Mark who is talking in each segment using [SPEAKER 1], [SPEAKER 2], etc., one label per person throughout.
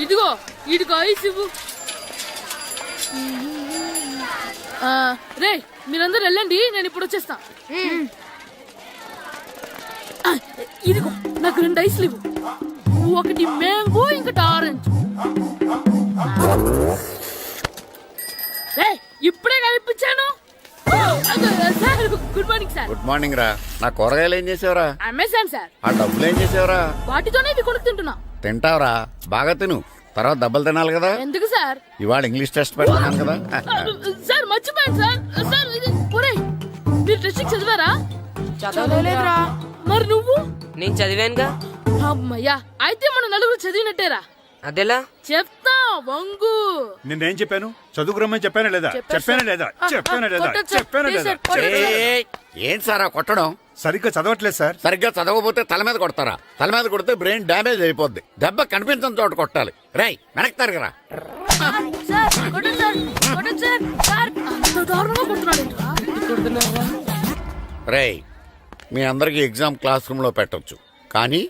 [SPEAKER 1] ఇదిగో ఇదిగో ఐస్ ఇవ్వు. రే మీరందరూ వెళ్ళండి, నేను ఇప్పుడు వచ్చేస్తా. ఇదిగో నాకు 2 ఐస్లు ఇవ్వు. ఒకటి మ్యాంగో, ఇంకటి ఆరెంజ్. రే ఇప్పుడే కనిపించాను. Sir good morning sir.
[SPEAKER 2] Good morning రా. నా కూరగాయలు ఏం చేసావురా?
[SPEAKER 1] Amazon sir.
[SPEAKER 2] ఆ డబ్బులు ఏం చేసావురా?
[SPEAKER 1] వాటితోనే ఇవి కొనుక్కు తింటున్నా.
[SPEAKER 2] తింటావురా, బాగా తిను, తర్వాత డబ్బులు తినాలి కదా.
[SPEAKER 1] ఎందుకు సార్?
[SPEAKER 2] ఇవాళ ఇంగ్లీష్ టెస్ట్ పెడతాను కదా.
[SPEAKER 1] సార్ మర్చిపోయాను సార్. సార్ ఇది ఒరేయ్, మీరు టెస్టింగ్ చదివారా?
[SPEAKER 3] చదవలేదురా.
[SPEAKER 1] మరి నువ్వు?
[SPEAKER 3] నేను చదివానుగా.
[SPEAKER 1] అమ్మయ్యా, అయితే మనం నలుగురు చదివినట్టేరా.
[SPEAKER 3] అదెలా?
[SPEAKER 1] చెప్తా వంగు.
[SPEAKER 4] నిన్నేం చెప్పాను? చదువుకురమ్మని చెప్పానా లేదా? చెప్పానా లేదా? చెప్పానా లేదా? చెప్పానా లేదా?
[SPEAKER 2] ఏంటి సారా కొట్టడం?
[SPEAKER 4] సరిగ్గా చదవట్లేదు సార్.
[SPEAKER 2] సరిగ్గా చదవకపోతే తల మీద కొడతారా? తల మీద కొడితే బ్రెయిన్ డ్యామేజ్ అయిపోద్ది. దెబ్బ కనిపించని చోట కొట్టాలి. రేయ్ వెనక్కి తరగరా. రేయ్ మీ అందరికి ఎగ్జామ్ క్లాస్ రూమ్ లో పెట్టొచ్చు, కానీ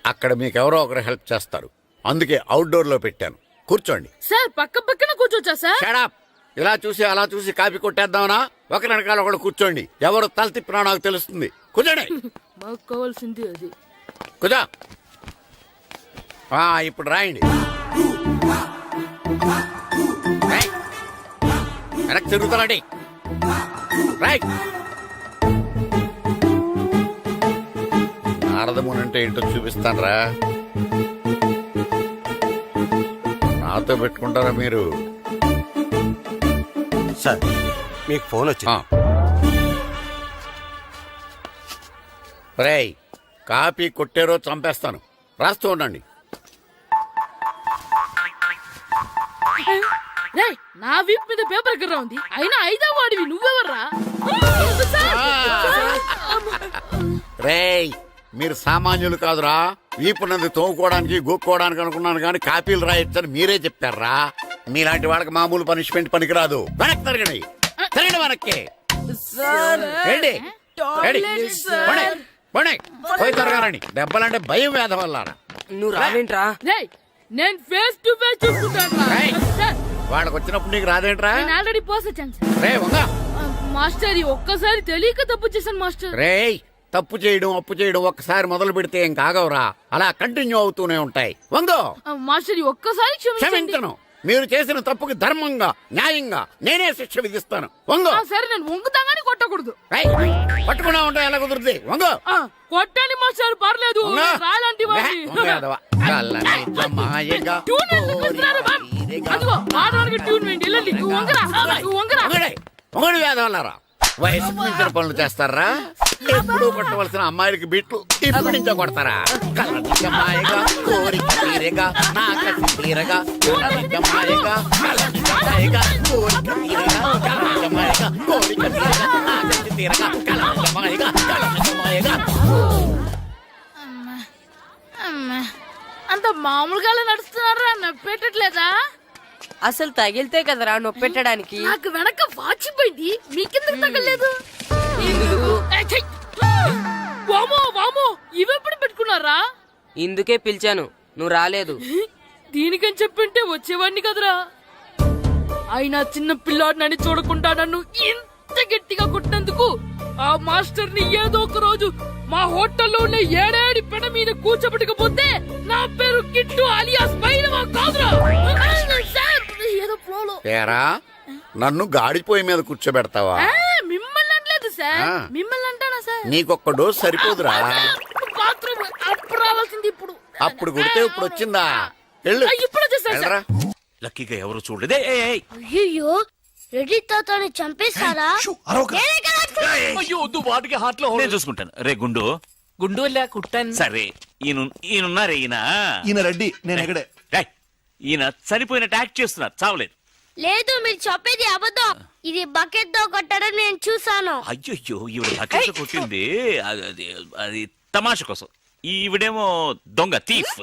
[SPEAKER 2] అక్కడ మీకెవరో ఒకరు హెల్ప్ చేస్తారు. అందుకే అవుట్డోర్ లో పెట్టాను. కూర్చోండి.
[SPEAKER 1] సార్ పక్క పక్కన కూర్చోచ్చా సార్?
[SPEAKER 2] Shut up. ఇలా చూసి అలా చూసి కాపీ కొట్టేద్దామనా? ఒకరి వెనకాల ఒకడు కూర్చోండి. ఎవరు తల తిప్పినా నాకు తెలుస్తుంది. కూర్చోండి.
[SPEAKER 1] మాకు కావాల్సింది అది.
[SPEAKER 2] కూర్చో. ఇప్పుడు రాయండి. వెనక్కి తిరుగుతారండి. రైట్. నారదముని అంటే ఏంటో చూపిస్తానరా. నాతో పెట్టుకుంటారా మీరు?
[SPEAKER 5] సార్ మీకు ఫోన్ వచ్చింది.
[SPEAKER 2] రేయ్ కాపీ కొట్టారో చంపేస్తాను. రాస్తూ ఉండండి.
[SPEAKER 1] రేయ్ నా వీప్ మీద పేపర్ కర్ర ఉంది, అయినా 5వ వాడివి నువ్వెవర్రా?
[SPEAKER 2] రేయ్ మీరు సామాన్యులు కాదురా. వీపున్నది తోముకోవడానికి గోక్కోవడానికి అనుకున్నాను, కానీ కాపీలు రాయొచ్చని మీరే చెప్పారా. మీలాంటి వాళ్ళకి మామూలు పనిష్మెంట్ పనికిరాదు. వెనక్కి తిరగండి. తిరగండి వెనక్కి. పోయి తిరగారండి. దెబ్బలంటే భయం వేద వల్ల.
[SPEAKER 3] నువ్వు రావేంట్రా?
[SPEAKER 1] రేయ్ నేను ఫేస్ టు ఫేస్ చూసుకుంటాను.
[SPEAKER 2] వాళ్ళకి వచ్చినప్పుడు నీకు రాదేంట్రా?
[SPEAKER 1] నేను ఆల్రెడీ పోస్ వచ్చాను సార్.
[SPEAKER 2] రే వంగ.
[SPEAKER 1] మాస్టర్ ఒక్కసారి తెలియక తప్పు చేశాను మాస్టర్.
[SPEAKER 2] రేయ్ తప్పు చేయడం అప్పు చేయడం ఒక్కసారి మొదలు పెడితే ఏం కాగవరా, అలా కంటిన్యూ అవుతూనే ఉంటాయి. వంగో.
[SPEAKER 1] మాస్టర్ ఒక్కసారి
[SPEAKER 2] క్షమించను. మీరు చేసిన తప్పుకి ధర్మంగా న్యాయంగా నేనే శిక్ష విధిస్తాను. వంగో.
[SPEAKER 1] సరే నేను వంగుతాగానే కొట్టకూడదు.
[SPEAKER 2] పట్టుకున్నా ఉంటా ఎలా కుదురుతుంది. వంగో.
[SPEAKER 1] కొట్టండి మాస్టర్ పర్లేదు. రాలాంటి
[SPEAKER 2] మొగడు వేదవల్లారా. వయసుకు మించిన పనులు చేస్తారా? ఎప్పుడు కొట్టవలసిన అమ్మాయిలకి బిట్లు ఇప్పుడు నుంచో కొడతారా? కలనిజమాయగా కోరిక తీరగా నా కసి తీరగా కలనిజమాయగా కలనిజమాయగా కోరిక తీరగా కలనిజమాయగా కోరిక తీరగా నా కసి తీరగా కలనిజమాయగా కలనిజమాయగా.
[SPEAKER 1] అంత మామూలుగా నడుస్తున్నారా? నొప్పెట్టట్లేదా?
[SPEAKER 3] అసలు తగిలితే కదరా నొప్పెట్టడానికి.
[SPEAKER 1] నాకు వెనక వాచిపోయింది, మీకెందుకు తగలేదు? వామో వామో ఇవెప్పుడు పెట్టుకున్నారా?
[SPEAKER 3] ఇందుకే పిలిచాను, నువ్వు రాలేదు.
[SPEAKER 1] దీనికని చెప్పింటే వచ్చేవాడిని కదరా. అయినా చిన్న పిల్లాడినని చూడకుండా నన్ను ఇంత గట్టిగా కొట్టినందుకు ఆ మాస్టర్ ని ఏదో ఒక రోజు మా హోటల్లో ఉన్న 7 పెడ మీద కూర్చోబెట్టకపోతే నా పేరు కిట్టు అలియాస్ పైలవా కాదురా. ఏదో ఫ్లోలో.
[SPEAKER 2] నన్ను గాడిపోయి మీద కూర్చోబెడతావా?
[SPEAKER 1] మిమ్మల్ని అనలేదు సార్. మిమ్మల్ని అంటానా సార్?
[SPEAKER 2] నీకొక్క డోస్ సరిపోదురా.
[SPEAKER 1] బాత్రూమ్ అప్పుడు రావాల్సింది ఇప్పుడు.
[SPEAKER 2] అప్పుడు కొడితే ఇప్పుడు వచ్చిందా?
[SPEAKER 1] ఇప్పుడు వచ్చేసా.
[SPEAKER 5] లక్కీగా ఎవరు చూడలేదే.
[SPEAKER 6] అయ్యో రెడ్డి తాతని చంపేశారా?
[SPEAKER 5] నేను చూసుకుంటాను. రే గుండు.
[SPEAKER 3] గుండు కుట్టాను.
[SPEAKER 5] సరే ఈయనున్నారే.
[SPEAKER 7] ఈయన రెడ్డి, నేను ఎక్కడే.
[SPEAKER 5] ఈయన చనిపోయినట్టు యాక్ట్ చేస్తున్నారు, చావలేదు.
[SPEAKER 6] లేదు మీరు చెప్పేది అబద్ధం. ఇది బకెట్ తో కొట్టడం నేను చూసాను.
[SPEAKER 5] అయ్యో ఈవిడ బకెట్ కొట్టింది అది తమాషా కోసం. ఈవిడేమో దొంగ థీఫ్,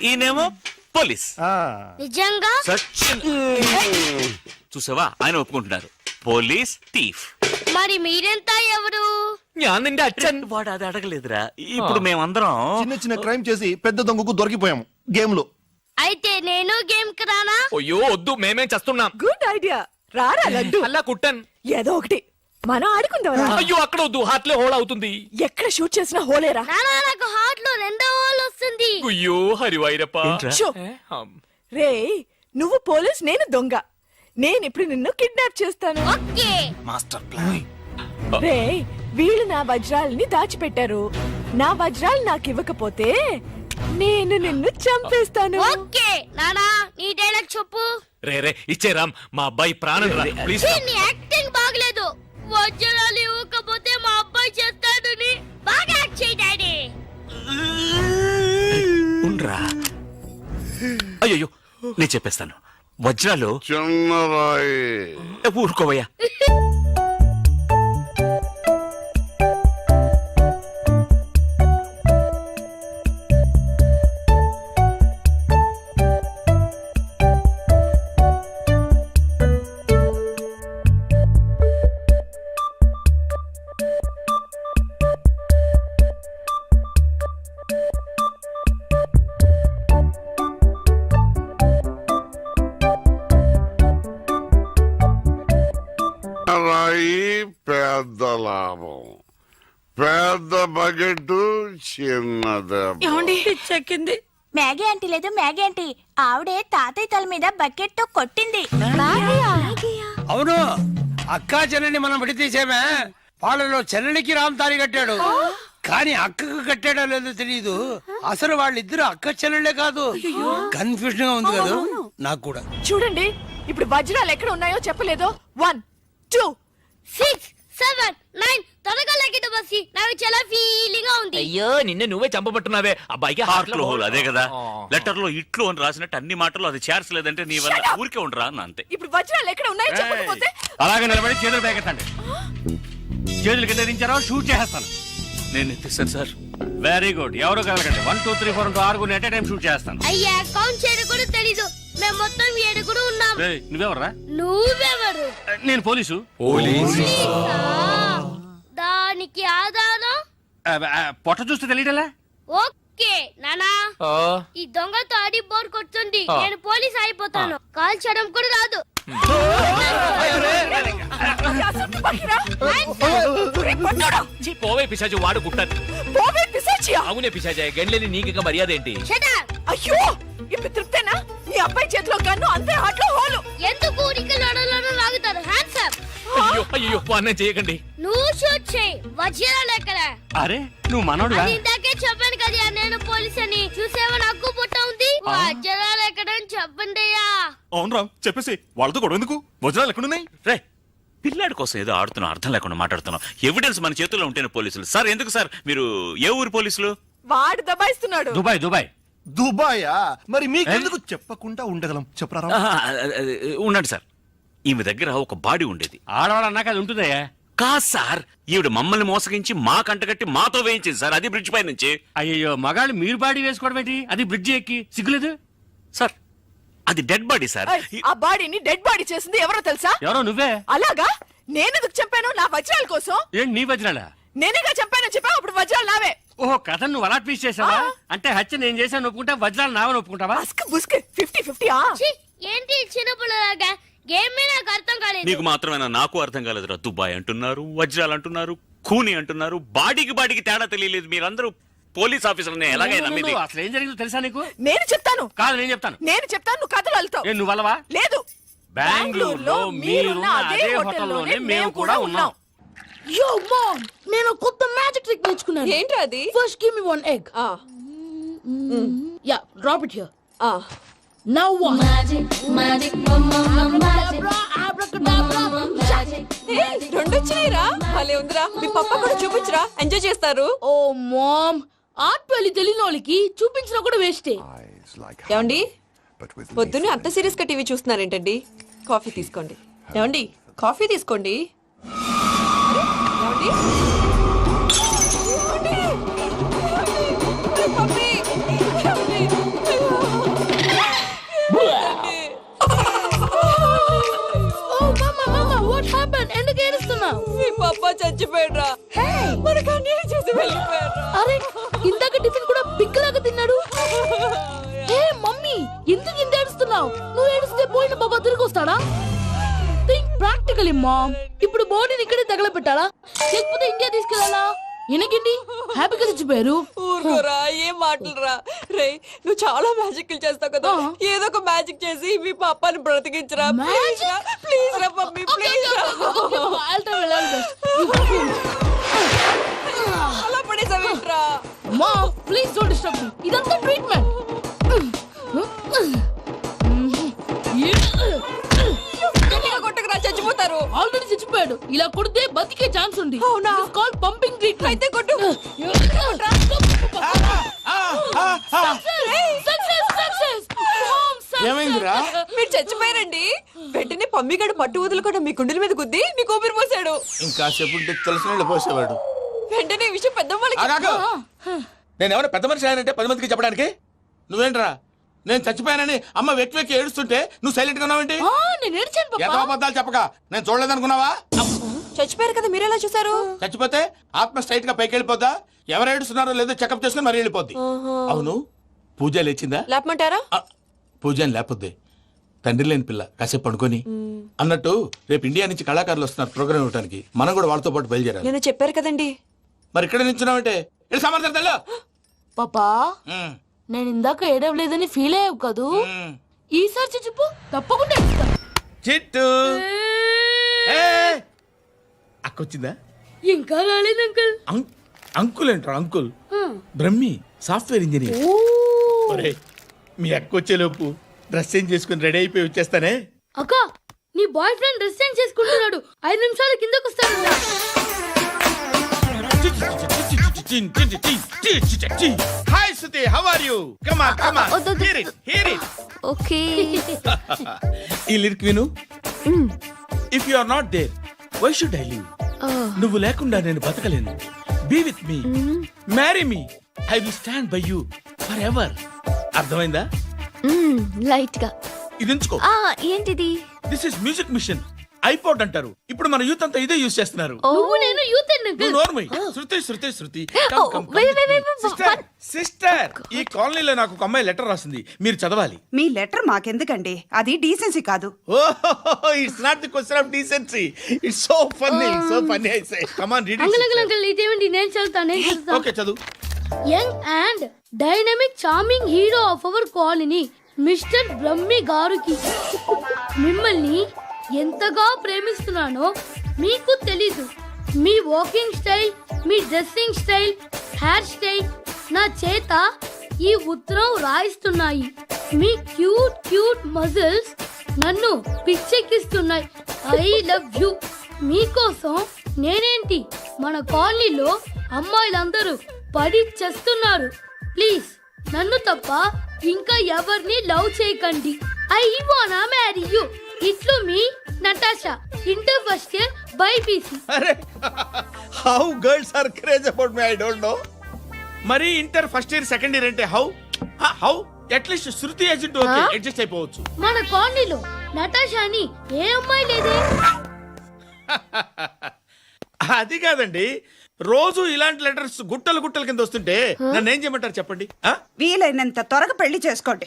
[SPEAKER 5] ఈయనేమో పోలీస్.
[SPEAKER 6] నిజంగా
[SPEAKER 5] చూసావా, ఆయన ఒప్పుకుంటున్నారు. Police thief.
[SPEAKER 6] మరి మీరెంత ఎవరు?
[SPEAKER 5] వాడు అది అడగలేదురా. ఇప్పుడు మేమందరం
[SPEAKER 7] చిన్న చిన్న క్రైమ్ చేసి పెద్ద దొంగకు దొరికిపోయాము. గేమ్ లో.
[SPEAKER 6] అయితే నేను గేమ్ కి రానా?
[SPEAKER 8] అయ్యో వద్దు, మేమేం చేస్తున్నాం.
[SPEAKER 9] Good idea. రారా లడ్డు.
[SPEAKER 8] అలా కుట్టన్.
[SPEAKER 9] ఏదో ఒకటి మనం ఆడుకుందాం.
[SPEAKER 8] అయ్యో అక్కడ వద్దు, హార్ట్లే హోల్ అవుతుంది.
[SPEAKER 9] ఎక్కడ షూట్ చేసినా హోలేరా.
[SPEAKER 6] నానా నాకు హార్ట్ లో రెండో హోల్ వస్తుంది.
[SPEAKER 8] అయ్యో హరివైరప్ప.
[SPEAKER 9] షో. రే నువ్వు పోలీస్, నేను దొంగ. నేను ఇప్పుడు నిన్ను కిడ్నాప్ చేస్తాను.
[SPEAKER 6] ఓకే.
[SPEAKER 9] రే వీళ్ళు నా వజ్రాలని దాచిపెట్టారు. నా వజ్రాలు నాకు ఇవ్వకపోతే నేను నిన్ను చంపేస్తాను.
[SPEAKER 6] ఓకే నానా నీ డైలాగ్ చెప్పు.
[SPEAKER 8] రే రే ఇచ్చే రామ్, మా అబ్బాయి ప్రాణం రా ప్లీజ్.
[SPEAKER 6] నీ యాక్టింగ్ బాగలేదు. వజ్రాలు ఇవ్వకపోతే మా అబ్బాయి చేస్తాడని బాగా యాక్ట్ చేయి డాడీ.
[SPEAKER 5] ఉండ్రా. అయ్యో నేను చెప్పేస్తాను. వజ్రాలు
[SPEAKER 2] చిన్నరాయి.
[SPEAKER 5] ఊరుకోవయ్యా.
[SPEAKER 2] రాయి పెద్ద లాభం, పెద్ద బకెట్ చిన్నది.
[SPEAKER 9] చెక్కింది.
[SPEAKER 10] మ్యాగీ ఆంటీ లేదు, మ్యాగీ ఆంటీ ఆవిడే తాతయ్య తల మీద బకెట్ తో కొట్టింది.
[SPEAKER 11] అవును, అక్కా చెల్లెని మనం విడితీసేమే. వాళ్ళలో చెల్లెలికి రామ్ తారి కట్టాడు, కానీ అక్కకు కట్టాడో లేదో తెలియదు. అసలు వాళ్ళిద్దరు అక్క చెల్లెళ్ళే కాదు. కన్ఫ్యూజన్ గా ఉంది కదా నాకు కూడా.
[SPEAKER 9] చూడండి ఇప్పుడు వజ్రాలు ఎక్కడ ఉన్నాయో చెప్పలేదో. 1 2
[SPEAKER 6] 6 7 9 త్వరగా లెక్కిట బస్సి. నాకు చాలా ఫీలింగ్ గా ఉంది.
[SPEAKER 8] అయ్యో నిన్ను నువ్వే చంపబట్టున్నావే. అబ్బాయికి
[SPEAKER 5] హార్ట్లో హోల్ అదే కదా. లెటర్ లో ఇట్లు అని రాసినట్టు అన్ని మాటలు అది చేర్చలేదంటే నీ వల్ల ఊరికే ఉండరా అన్న అంతే.
[SPEAKER 9] ఇప్పుడు వజ్రాలు ఎక్కడ ఉన్నాయో చెప్పకపోతే
[SPEAKER 11] అలాగే నిలబడి చేతులు పేకెత్తండి. చేతులు కింద దించారో షూట్ చేస్తాను.
[SPEAKER 5] నేను ఎత్తిస్తాను సార్.
[SPEAKER 11] Very good. ఎవరు కలగండి. 1 2 3 4 6 ఎట్ టైం షూట్ చేస్తాను.
[SPEAKER 6] అయ్యా కౌంట్ చేయడం కూడా తెలీదు. మేము మొత్తం 7 ఉన్నాం.
[SPEAKER 11] నువ్వెవర్రా?
[SPEAKER 6] నువ్వెవరు?
[SPEAKER 11] నేను పోలీసు.
[SPEAKER 6] పోలీసా? దానికి ఆధారం?
[SPEAKER 11] పొట్ట చూస్తే తెలియటలా?
[SPEAKER 6] ఓకే నానా, ఈ దొంగతో ఆడి బోర్ కొడుతుంది. నేను పోలీస్ అయిపోతాను. కాల్ చేయడం కూడా రాదు.
[SPEAKER 8] పోవే పిశాచి, వాడు కుట్టన్.
[SPEAKER 9] పోవే పిశాచియా.
[SPEAKER 8] అవునే పిశాచి, గండ్లేని నీకు మర్యాద ఏంటి?
[SPEAKER 6] Shut up.
[SPEAKER 9] అయ్యో ఇప్పుడు తృప్తేనా? నీ అబ్బాయి చేతిలో గన్ను, అంతే హాట్లో హోలు.
[SPEAKER 6] ఎందుకు ఊరికి లడలను లాగుతారు? Hands up.
[SPEAKER 8] అయ్యో అయ్యో అన్నం చేయకండి.
[SPEAKER 6] నువ్వు షూట్ చేయి. వజ్రాలు ఎక్కడ?
[SPEAKER 11] అరే నువ్వు మనోడుగా?
[SPEAKER 6] అది ఇందాకే చెప్పాను కదా నేను పోలీస్ అని. చూసేవా నాకు పుట్ట ఉంది. వజ్రాలు ఎక్కడ అని చెప్పండి అయ్యా.
[SPEAKER 5] అవును రామ్, చెప్పేసి వాళ్ళతో గొడవ ఎందుకు? వజ్రాలు ఎక్కడున్నాయి? రే పిల్లాడి కోసం ఏదో ఆడుతున్నాం, అర్థం లేకుండా మాట్లాడుతున్నాం. ఎవిడెన్స్ మన చేతుల్లో ఉంటేనే పోలీసులు. సార్ ఎందుకు సార్ మీరు ఏ ఊరు పోలీసులు?
[SPEAKER 9] వాడు దబాయిస్తున్నాడు.
[SPEAKER 11] Dubai Dubai.
[SPEAKER 7] దుబాయా? మరి మీకెందుకు చెప్పకుండా ఉండగలం చెప్పరా?
[SPEAKER 5] ఉండండి సార్. ఈమె దగ్గర ఒక బాడీ ఉండేది.
[SPEAKER 11] ఆడవాళ్ళు అన్నాక అది ఉంటుందయ్యా.
[SPEAKER 5] కాదు సార్, ఈవిడ మమ్మల్ని మోసగించి మా కంటగట్టి మాతో వేయించింది సార్. అది బ్రిడ్జ్ పై నుంచి.
[SPEAKER 11] అయ్యో మగాళ్ళు మీరు బాడీ వేసుకోవడం ఏంటి? అది బ్రిడ్జ్ ఎక్కి సిగ్గులేదు
[SPEAKER 5] సార్ అది డెడ్ బాడీ సార్.
[SPEAKER 9] ఏయ్, ఆ బాడీని డెడ్ బాడీ చేసింది ఎవరో తెలుసా?
[SPEAKER 11] ఎవరో నువ్వే.
[SPEAKER 9] అలాగా? నేనెందుకు చంపాను? నా వజ్రాల కోసం.
[SPEAKER 11] ఏంటి నీ వజ్రాలా?
[SPEAKER 9] నేనేగా చంపానని చెప్పావు, అప్పుడు వజ్రాలు నావే.
[SPEAKER 11] ఓహో కథ నువ్వు అలా ట్వీస్ట్ చేసావా? అంటే హత్య నేను చేశాను ఒప్పుకుంటా, వజ్రాలు నావని ఒప్పుకుంటావా?
[SPEAKER 9] బస్క్ బుస్క్ 50-50.
[SPEAKER 6] ఛీ, ఏంటి చిన్నపిల్లలాగా గేమ్ మీద నాకు అర్థం కాలేదు.
[SPEAKER 5] నీకు మాత్రమేనా? నాకు అర్థం కాలేదురా. దుబాయ్ అంటున్నారు, వజ్రాలు అంటున్నారు, ఖూని అంటున్నారు. బాడీకి తేడా తెలియలేదు. మీరందరూ పోలీస్ ఆఫీసర్ని ఎలాగైనా నమ్మింది.
[SPEAKER 11] అసలు ఏం జరిగిందో తెలుసా నీకు?
[SPEAKER 9] నేను చెప్తాను.
[SPEAKER 11] కాదు నేను చెప్తాను.
[SPEAKER 9] నువ్వు కథలు వెళ్తావు.
[SPEAKER 11] నువ్వు అలవా?
[SPEAKER 9] లేదు.
[SPEAKER 11] బెంగళూరులో మీరున్న అదే హోటల్లోనే మేము కూడా ఉన్నాం.
[SPEAKER 1] యో మామ్, నేను కొత్త మ్యాజిక్ ట్రిక్ నేర్చుకున్నాను.
[SPEAKER 9] ఏంట్రా అది?
[SPEAKER 1] First give me 1 egg. Yeah, drop it here. Now what? Magic
[SPEAKER 9] రెండు వచ్చినాయిరా. భలే ఉందిరా. మీ పప్ప కూడా చూపించరా, ఎంజాయ్ చేస్తారు.
[SPEAKER 1] ఓ మామ్, ఆర్ట్ పెళ్లి తెలియని వాళ్ళకి చూపించినా కూడా వేస్టే.
[SPEAKER 9] ఏమండి పొద్దున్నే అంత సీరియస్ గా టీవీ చూస్తున్నారేంటండి? కాఫీ తీసుకోండి. ఏమండి కాఫీ తీసుకోండి. ఏమండి?
[SPEAKER 1] ఎందుకు ఏడుస్తున్నావు?
[SPEAKER 9] మీ పప్ప చచ్చిపోయాడ్రా. మనకు అన్యాయం చేసి వెళ్ళిపోయాడ్రా.
[SPEAKER 1] అరే ఇందాక టిఫిన్ కూడా పిక్కలాగా తిన్నాడు. హే ఏడుస్తున్నావు? నువ్వు ఏడిస్తే పోయిన బాబా తిరిగి వస్తాడా? Think practically mom. ఇప్పుడు బాడీని ఇక్కడే తగలబెట్టాలా లేకపోతే ఇండియా తీసుకెళ్ళాలా? ఎనకండి హ్యాపీగా చచ్చిపోయారు.
[SPEAKER 9] ఊరుకోరా, ఏం మాటలురా. రే, నువ్వు చాలా మ్యాజిక్ చేస్తావు కదా, ఏదో ఒక మ్యాజిక్ చేసి మీ పాపాని బ్రతికించరా. ప్లీజ్ రా, ప్లీజ్ రా మమ్మీ, ప్లీజ్ రా. అలా పడేసావేంట్రా?
[SPEAKER 1] మా ప్లీజ్ డోంట్ డిస్టర్బ్ మీ. ఇదంతా ట్రీట్మెంట్.
[SPEAKER 9] గట్టిగా కొట్టకురా, చచ్చిపోతారు.
[SPEAKER 1] ఆల్రెడీ చచ్చిపోయాడు. ఇలా కొడితే బతికే ఛాన్స్ ఉంది.
[SPEAKER 9] అవునా?
[SPEAKER 1] Call pumping treatment.
[SPEAKER 9] అయితే కొట్టు.
[SPEAKER 11] ఏమైందిరా?
[SPEAKER 9] మీరు చచ్చిపోయారండి. వెంటనే పమ్మిగాడు పట్టు వదులుకుండా మీ గుండెల మీద గుద్ది మీకు ఊపిరి పోసాడు.
[SPEAKER 7] ఇంకా సేపు తెలిసిన పోసేవాడు.
[SPEAKER 9] వెంటనే ఈ విషయం పెద్దవాళ్ళకి
[SPEAKER 7] నేను ఎవరైనా పెద్ద మనిషి ఆయనంటే 10 మందికి చెప్పడానికి నువ్వేంట్రా? నేను చచ్చిపోయానని అమ్మ వెక్కి వెక్కి ఏడుస్తుంటే నువ్వు సైలెంట్ గా ఉన్నావేంటి?
[SPEAKER 1] నేను ఏడ్చాను పాపా.
[SPEAKER 7] ఎంతో అబద్ధాలు చెప్పక నేను చూడలేదనుకున్నావా?
[SPEAKER 9] చచ్చిపోయారు కదా, మీరెలా చూసారు?
[SPEAKER 7] చచ్చిపోతే ఆత్మ స్ట్రైట్ గా పైకి వెళ్ళిపోద్దా? ఎవరు ఏడుస్తున్నారో లేదో చెకప్ చేసుకుని మరి వెళ్ళిపోద్ది. అవును, పూజ లేచిందా?
[SPEAKER 9] లేపమంటారా?
[SPEAKER 7] పూజ అని లేకపోద్ది. తండ్రి లేని పిల్ల కాసేపు పడుకొని అన్నట్టు రేపు ఇండియా నుంచి కళాకారులు వస్తున్నారు ప్రోగ్రామ్ ఇవ్వడానికి. మనం కూడా వాళ్ళతో పాటు బయలుదేరాలి.
[SPEAKER 9] నేను చెప్పారు కదండి.
[SPEAKER 7] మరి ఇక్కడ నిల్చున్నావంటే వెళ్ళి సమాధానం తెల్లో.
[SPEAKER 1] పాపా నేను ఇందాక ఏడవలేదని ఫీల్ అయ్యావు కదూ. ఈసారి చచ్చిపో, తప్పకుండా ఏడుస్తా.
[SPEAKER 7] చిట్టు అక్కొచ్చిందా?
[SPEAKER 1] ఇంకా రాలేదు అంకుల్.
[SPEAKER 7] అంకుల్ ఏంట్రా? Uncle Brahmi software engineer. ఒరే, మీ అక్క వచ్చేలోపు డ్రెస్ చేంజ్ చేసుకుని రెడీ అయిపోయి వచ్చేస్తానే.
[SPEAKER 1] అక్క, నీ బాయ్ ఫ్రెండ్ డ్రెస్ చేంజ్ చేసుకుంటున్నాడు. 5 నిమిషాలు కిందకు వస్తాడు.
[SPEAKER 7] Hi Suthi, how are you? Come on come on, hear it hear it.
[SPEAKER 9] Okay.
[SPEAKER 7] ఈ లిరిక్ విను. If you are not there why should I live? నువ్వు లేకుండా నేను బతకలేను. Be with me, marry me, I will stand by you forever. అర్థమైందా?
[SPEAKER 9] Light గా.
[SPEAKER 7] ఇది ఉంచుకో.
[SPEAKER 9] ఏంటిది?
[SPEAKER 7] This is music machine. IPod అంటారు. ఇప్పుడు మన యూత్ అంతా ఇదే యూజ్ చేస్తున్నారు.
[SPEAKER 1] నువ్వు నేను యూత్
[SPEAKER 7] నువ్వు నోర్మై. శృతి శృతి శృతి. సిస్టర్ సిస్టర్, ఈ కాలనీలో నాకు ఒక అమ్మాయి లెటర్ రాసింది, మీరు చదవాలి.
[SPEAKER 10] మీ లెటర్ మాకెందుకండి, అది డీసెన్సీ కాదు.
[SPEAKER 7] ఓహో, it's not the question of decency. It's so funny I say. Come on read it.
[SPEAKER 1] ఇదేమిటి? నేను చదువుతాను.
[SPEAKER 7] ఓకే, చదువు.
[SPEAKER 1] Young and dynamic charming hero of our colony mister Brahmi గారికి మిమ్మల్ని ఎంతగా ప్రేమిస్తున్నానో మీకు తెలీదు. మీ వాకింగ్ స్టైల్, మీ డ్రెస్సింగ్ స్టైల్, హెయిర్ స్టైల్ నా చేత ఈ ఉత్తరం రాయిస్తున్నాయి. మీ క్యూట్ క్యూట్ మజిల్స్ నన్ను పిచ్చెక్కిస్తున్నాయి. I love you. మీకోసం నేనేంటి, మన కాలనీలో అమ్మాయిలందరూ పడి చేస్తున్నారు. ప్లీజ్ నన్ను తప్ప ఇంకా ఎవరిని లవ్ చేయకండి. ఐ వానా మ్యారీ యూ. ఇట్లు మీ Natasha, inter first year BiPC.
[SPEAKER 7] అరే, how girls are craze about me, I don't know. మరి inter first year second year అంటే how at least Shruti agent okay, adjust అయిపోవచ్చు.
[SPEAKER 1] మన కాలనీలో నటాషా అని ఏ అమ్మాయి లేదే.
[SPEAKER 7] అది కాదండి, రోజు ఇలాంటి లెటర్స్ గుట్టలు గుట్టల కింద వస్తుంటే నన్ను ఏం చేయమంటారు చెప్పండి?
[SPEAKER 10] వీలైనంత త్వరగా పెళ్లి చేసుకోండి.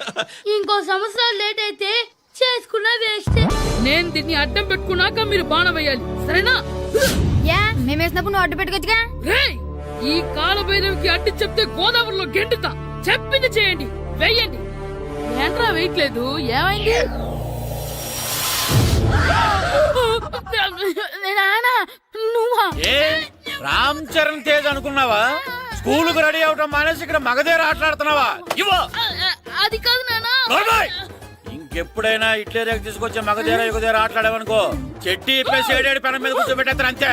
[SPEAKER 1] ఇంకో సంవత్సరాలు లేట్ అయితే చేసుకున్నా వేస్ట్. నేను దీన్ని అడ్డం పెట్టుకున్నాక మీరు బాణం వేయాలి, సరేనా?
[SPEAKER 6] మేము వేసినప్పుడు నువ్వు అడ్డు పెట్టుకోవచ్చుగా.
[SPEAKER 1] రేయ్, ఈ కాలభైరవికి అడ్డు చెప్తే గోదావరిలో గెంటుతా. చెప్పింది చేయండి, వెయ్యండి. ఏంట్రా వేయట్లేదు? ఏమైంది? నువ్వా?
[SPEAKER 2] రామ్ చరణ్ తేజ్ అనుకున్నావా? స్కూల్ కు రెడీ అవటం మానేసి ఇక్కడ మగధీర ఆటలాడుతున్నావా?
[SPEAKER 1] అది కాదు నానా.
[SPEAKER 2] ఇంకెప్పుడైనా ఇట్లే రేపు తీసుకొచ్చే మగధీర యుగధీర ఆటలాడేవనుకో చెట్టి ఇప్పేసి ఏడేడు పెనం మీద కూర్చోబెట్టేస్తారు అంతే.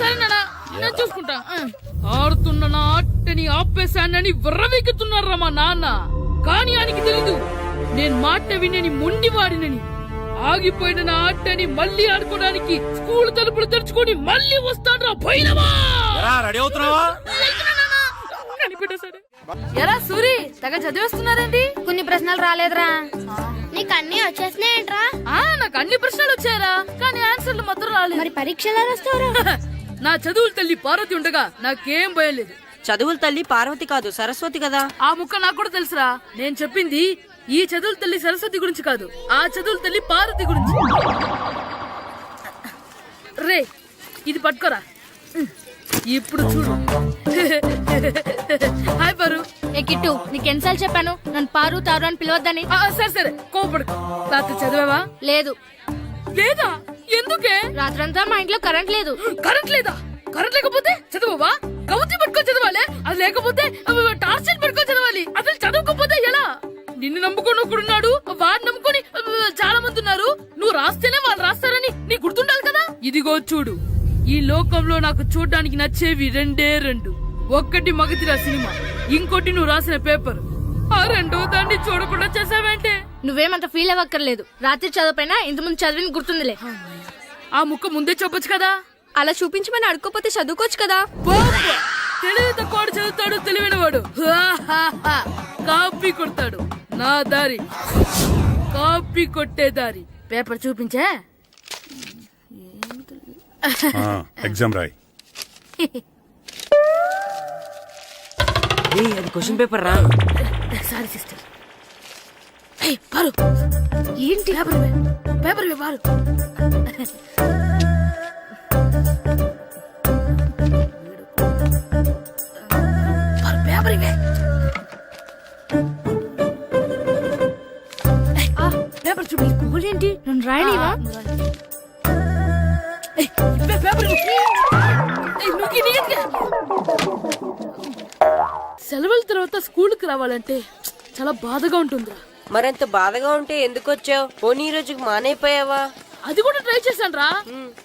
[SPEAKER 1] సరే నానా, నేను చూసుకుంటా. ఆడుతున్న నా ఆటని ఆపేశానని విర్రవీగుతున్నారా మా నాన్న. కానీ ఆయనకి తెలీదు నేను మాట వినని మొండివాడినని. ఆగిపోయిన నా ఆటని మళ్ళీ ఆడుకోవడానికి స్కూల్ తలుపులు తెరుచుకొని మళ్ళీ వస్తాడ్రా భైరవా.
[SPEAKER 2] రెడీ అవుతున్నావా?
[SPEAKER 1] ఎరా సూరి, తెగ చదివేస్తున్నారండి.
[SPEAKER 6] కొన్ని ప్రశ్నలు రాలేదురా. నీకు అన్ని వచ్చేసినాయంట్రా?
[SPEAKER 1] నాకు అన్ని ప్రశ్నలు వచ్చాయరా, కానీ ఆన్సర్లు మాత్రం రాలేదు.
[SPEAKER 6] మరి పరీక్షలు రాస్తావురా?
[SPEAKER 1] నా చదువుల తల్లి పార్వతి ఉండగా నాకేం భయం లేదు.
[SPEAKER 3] చదువుల తల్లి పార్వతి కాదు, సరస్వతి కదా.
[SPEAKER 1] ఆ ముక్క నాకు కూడా తెలుసురా. నేను చెప్పింది ఈ చదువుల తల్లి సరస్వతి గురించి కాదు, ఆ చదువుల తల్లి పార్వతి గురించి. రే ఇది పట్టుకోరా. ఇప్పుడు చూడు. హాయ్ పారు.
[SPEAKER 6] ఏ కిట్టు, నీకెన్నిసార్లు చెప్పాను నన్ను పారు తారు అని పిలవద్దని?
[SPEAKER 1] సరే సరే కోపడుకో. రాత్రి చదివావా?
[SPEAKER 6] లేదు.
[SPEAKER 1] లేదా? ఎందుకే?
[SPEAKER 6] రాత్రంతా మా ఇంట్లో కరెంట్ లేదు.
[SPEAKER 1] కరెంట్ లేదా? కరెంట్ లేకపోతే చదవవా? కవతి పట్టుకొని చదవాలి. అది లేకపోతే టార్చ్ లైట్ పట్టుకొని చదవాలి. అసలు చదవకపోతే ఎలా? నిన్ను నమ్ముకొని ఒకడున్నాడు, వాడిని నమ్ముకొని చాలా మంది ఉన్నారు. నువ్వు రాస్తేనే వాళ్ళు రాస్తారని నీకు గుర్తుండాలి కదా. ఇదిగో చూడు, ఈ లోకంలో నాకు చూడడానికి నచ్చేవి రెండే రెండు. ఒక్కటి మగతిరా సినిమా, ఇంకోటి నువ్వు రాసిన పేపర్. ఆ రెండో దాన్ని చూడకుండా చేసావేంటే?
[SPEAKER 6] నువ్వేమంత ఫీల్ అవ్వక్కర్లేదు. రాత్రి చదవపోయినా ఇంతకుముందు చదివిన గుర్తుందిలే.
[SPEAKER 1] ఆ ముక్క ముందే చెప్పొచ్చు కదా.
[SPEAKER 6] అలా చూపించమని అడుక్కోపోతే చదువుకోవచ్చు కదా.
[SPEAKER 1] తెలివి తక్కువ చదువుతాడు, తెలివైనవాడు కాపీ కొడతాడు. నా దారి కాపీ కొట్టే దారి. పేపర్ చూపించే.
[SPEAKER 4] ఎగ్జామ్ రాయ్.
[SPEAKER 3] అది క్వశ్చన్ పేపర్ రా.
[SPEAKER 1] Sorry sister. పారు ఏంటి? పేపర్ పారు. పేపర్ ఇవే. పేపర్ చూపి.
[SPEAKER 6] స్కూల్ ఏంటి నన్ను రాయలేవా?
[SPEAKER 1] పేపర్ సెలవుల తర్వాత స్కూల్కి రావాలంటే చాలా బాధగా ఉంటుందిరా.
[SPEAKER 3] మరంత బాధగా ఉంటే ఎందుకు వచ్చావు? పోనీ ఈ రోజుకి మానైపోయావా?
[SPEAKER 1] అది కూడా ట్రై చేశాను రా,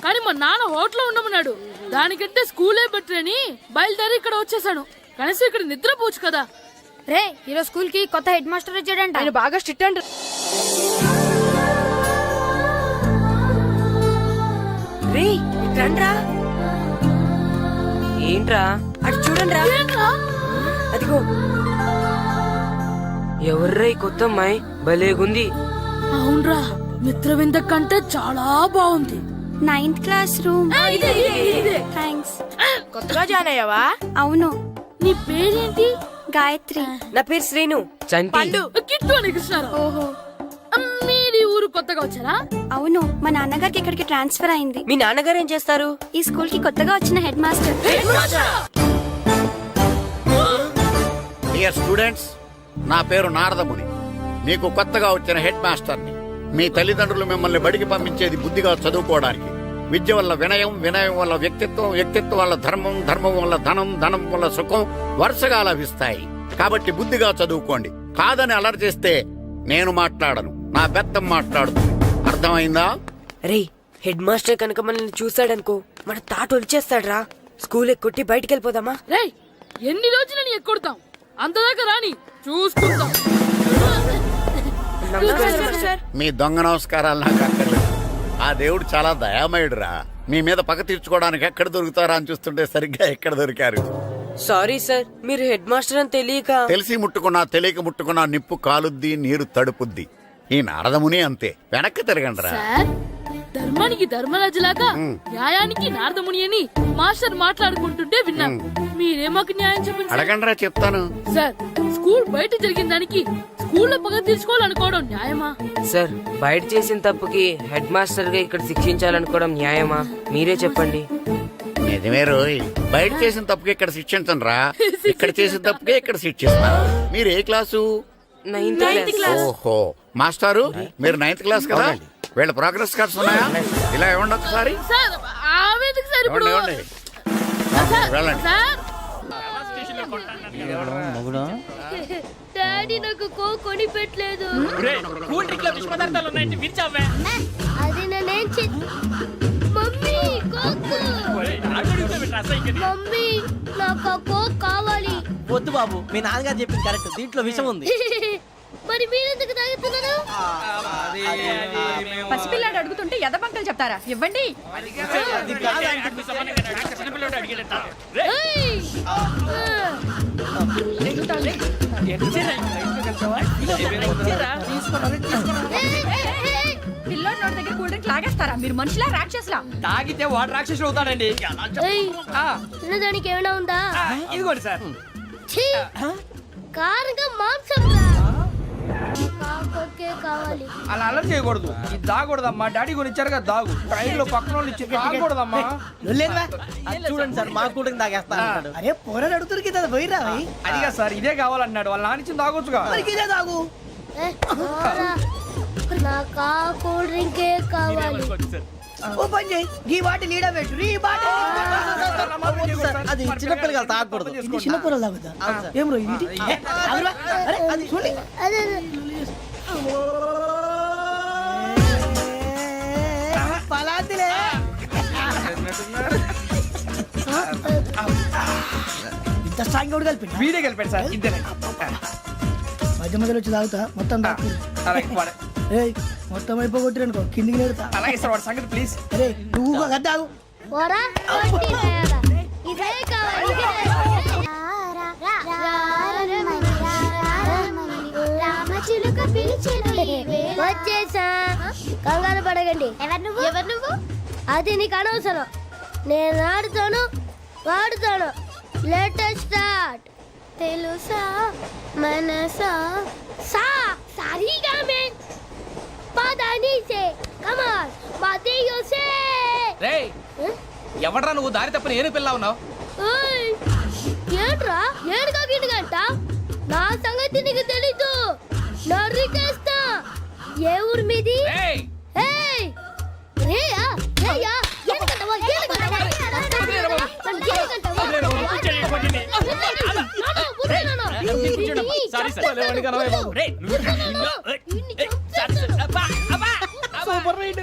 [SPEAKER 1] కానీ మా నాన్న హోటల్లో ఉండమన్నాడు. దానికంటే స్కూలే బెటర్ అని బయలుదేరి ఇక్కడ వచ్చేసాను. కనీసం ఇక్కడ నిద్రపోవచ్చు కదా.
[SPEAKER 6] రే ఈరోజు స్కూల్ కి కొత్త హెడ్ మాస్టర్ వచ్చాడంట. ఆయన బాగా స్ట్రిక్ట్ అంట.
[SPEAKER 3] రే రండ్రా. ఏంట్రా అటు చూడండిరా. అదిగో ఎవర్రా ఈ కొత్త అమ్మాయి? భలేగుంది.
[SPEAKER 1] అవునరా, మిత్రవింద కంటే చాలా బాగుంది.
[SPEAKER 10] 9th class room. థ్యాంక్స్.
[SPEAKER 1] కొత్తగా జాయిన్ అయ్యావా?
[SPEAKER 10] అవును.
[SPEAKER 1] నీ పేరేంటి?
[SPEAKER 10] గాయత్రి.
[SPEAKER 3] నా పేరు శ్రీను. చంటి.
[SPEAKER 1] కిట్టు అని కృష్ణారావు.
[SPEAKER 10] ఓహో.
[SPEAKER 1] మీది ఊరు కొత్తగా వచ్చారా?
[SPEAKER 10] అవును, మా నాన్నగారికి ఇక్కడికి ట్రాన్స్ఫర్ అయింది.
[SPEAKER 3] మీ నాన్నగారు ఏం చేస్తారు?
[SPEAKER 10] ఈ స్కూల్ కి కొత్తగా వచ్చిన హెడ్ మాస్టర్.
[SPEAKER 2] డియర్ స్టూడెంట్స్, నా పేరు నారదముని. మీకు కొత్తగా వచ్చిన హెడ్ మాస్టర్ని. మీ తల్లిదండ్రులు మిమ్మల్ని బడికి పంపించేది బుద్ధిగా చదువుకోవడానికి. విద్య వల్ల వినయం, వినయం వల్ల వ్యక్తిత్వం, వ్యక్తిత్వం వల్ల ధర్మం, ధర్మం వల్ల ధనం, ధనం వల్ల సుఖం వరుసగా లభిస్తాయి. కాబట్టి బుద్ధిగా చదువుకోండి. కాదని అలర్ చేస్తే నేను మాట్లాడను, నా బెత్తం మాట్లాడుతుంది. అర్థమైందా?
[SPEAKER 3] రే హెడ్ మాస్టర్ కనుక మనల్ని చూసాడనుకో మన తాట వచ్చేస్తాడ్రా. స్కూల్ ఎక్కొట్టి బయటికి వెళ్ళిపోదామా?
[SPEAKER 1] రే ఎన్ని రోజులని ఎక్కొడతాం? అంతదాకా రాని చూసుకుంటాం.
[SPEAKER 2] మీ దొంగ నమస్కారాలు నాకు అక్కర్లేదు. ఆ దేవుడు చాలా దయామయుడురా. మీ మీద పగ తీర్చుకోవడానికి ఎక్కడ దొరుకుతారా అని చూస్తుంటే సరిగ్గా ఎక్కడ దొరికారు.
[SPEAKER 3] సారీ సార్, మీరు హెడ్ మాస్టర్ అని తెలియక.
[SPEAKER 2] తెలిసి ముట్టుకున్నా తెలియక ముట్టుకున్నా నిప్పు కాలుద్ది, నీరు తడుపుద్ది. ఈ నారదముని అంతే. వెనక్కి తిరగండిరా.
[SPEAKER 1] సార్, ధర్మానికి ధర్మరాజులాగా న్యాయానికి నారదముని అని మాస్టర్ మాట్లాడుకుంటుంటే విన్నాం. మీరే మాకు న్యాయం చెప్పండి.
[SPEAKER 2] అడగండిరా, చెప్తాను.
[SPEAKER 1] సార్, స్కూల్ బయట జరిగిన దానికి స్కూల్లో పగ తీర్చుకోవాలనుకోవడం న్యాయమా?
[SPEAKER 3] సార్, బయట చేసిన తప్పుకి హెడ్ మాస్టర్ గా ఇక్కడ శిక్షించాలనుకోవడం న్యాయమా? మీరే చెప్పండి.
[SPEAKER 2] నిజమే రోయ్, బయట చేసిన తప్పుకి ఇక్కడ శిక్షించను రా. ఇక్కడ చేసిన తప్పుకే ఇక్కడ శిక్షిస్తాను. మీరు ఏ క్లాసు?
[SPEAKER 3] 9th class.
[SPEAKER 2] ఓహో, మాస్టారు మీరు 9th క్లాస్ కదా. వీళ్ళ ప్రోగ్రెస్ కార్డ్స్ ఉన్నాయా? ఇలా ఇవ్వండి ఒకసారి.
[SPEAKER 1] సార్, ఆవేదకు సార్ ఇప్పుడు
[SPEAKER 2] ఇవ్వండి. వెళ్ళండి.
[SPEAKER 1] సార్,
[SPEAKER 6] డాడీ నాకు కొని పెట్టలేదు.
[SPEAKER 8] కూల్ డ్రింక్ లో విష పదార్థాలు ఉన్నాయంటే విరిచావే.
[SPEAKER 6] అది నేనేం మమ్మీ కోక్. మమ్మీ నాకు కోక్ కావాలి.
[SPEAKER 12] వద్దు బాబు, మీ నాన్నగారు చెప్పింది కరెక్ట్. దీంట్లో విషయం ఉంది.
[SPEAKER 6] మరి మీరెందుకు తాగుతున్నారు?
[SPEAKER 9] పసిపిల్లాడు అడుగుతుంటే ఎదబంకలు చెప్తారా? ఇవ్వండి. పిల్లోడి నోటి దగ్గర కూల్ డ్రింక్ లాగేస్తారా? మీరు మనుషులా రాక్షసులా?
[SPEAKER 12] తాగితే వాడు రాక్షసుడు అవుతాడండి.
[SPEAKER 6] తినడానికి ఏమైనా ఉందా?
[SPEAKER 12] ఇదిగోండి సార్.
[SPEAKER 6] కారంగా మాంసం రా. డ్రింకే కావాలి
[SPEAKER 12] అలా అలర్ చేయకూడదు ఇది దాగకూడదమ్మా డాడీ కొని ఇచ్చారు కదా దాగు ట్రైన్ లో పక్కన వాళ్ళు ఇచ్చి తాగకూడదమ్మా
[SPEAKER 8] అది చూడండి సార్ మా కూడా తాగేస్తా అంటాడు.
[SPEAKER 12] అరే పోరాడు అడుగుతారు కదా పోయిరా అదిగా సార్ ఇదే కావాలన్నాడు వాళ్ళ నానిచ్చింది తాగొచ్చుగా ఇదే తాగు
[SPEAKER 6] ఏ, పోరా. నాకు ఆ కూల్ డ్రింకే కావాలి
[SPEAKER 12] ఓ పని చేయి ఈ బాటి లీడ పెట్టు ఈ బాటి
[SPEAKER 8] అది చిన్నపిల్లలు తాగకూడదు.
[SPEAKER 12] చిన్న పొరలు తాగుతా ఏం రో ఇది ఏ, ఆగురా. అరే అది చూడండి
[SPEAKER 6] అదే
[SPEAKER 12] పలాతిలే ఇంత స్ట్రాంగ్ కూడా కలిపి వీడే కలిపాడు సార్ ఇద్దరే మధ్య మధ్యలో వచ్చి తాగుతా మొత్తం అలాగే మొత్తం అయిపోగొట్టిరనుకో కిందికి నేడుతా అలాగే సార్ వాడి సంగతి ప్లీజ్ అరే నువ్వు కదా తాగు
[SPEAKER 6] పోరా కొట్టి తయారా. ఇదే కావాలి వచ్చేసా కంగారు పడగండి ఎవరు నువ్వు అది నీకు అనవసరం నేను ఆడుతాను వాడుతాను లేటెస్ట్ స్టార్ట్ తెలుసా మనసా సా సారీగా మే పదని సే కమాన్ బాతియో సే
[SPEAKER 8] రేయ్ ఎవడ్రా నువ్వు దారి తప్పని ఏను పిల్ల ఉన్నావు?
[SPEAKER 6] ఓయ్ ఏంట్రా ఏడుగా గిడుగంట నా సంగతి నీకు తెలీదు నరికేస్తా ఏ ఊరు మీది
[SPEAKER 8] రేయ్
[SPEAKER 6] ఏయ్ రేయా రేయా ఎందుకంటవా
[SPEAKER 8] సారీ సార్. రేయ్
[SPEAKER 6] సూపర్ రైడ్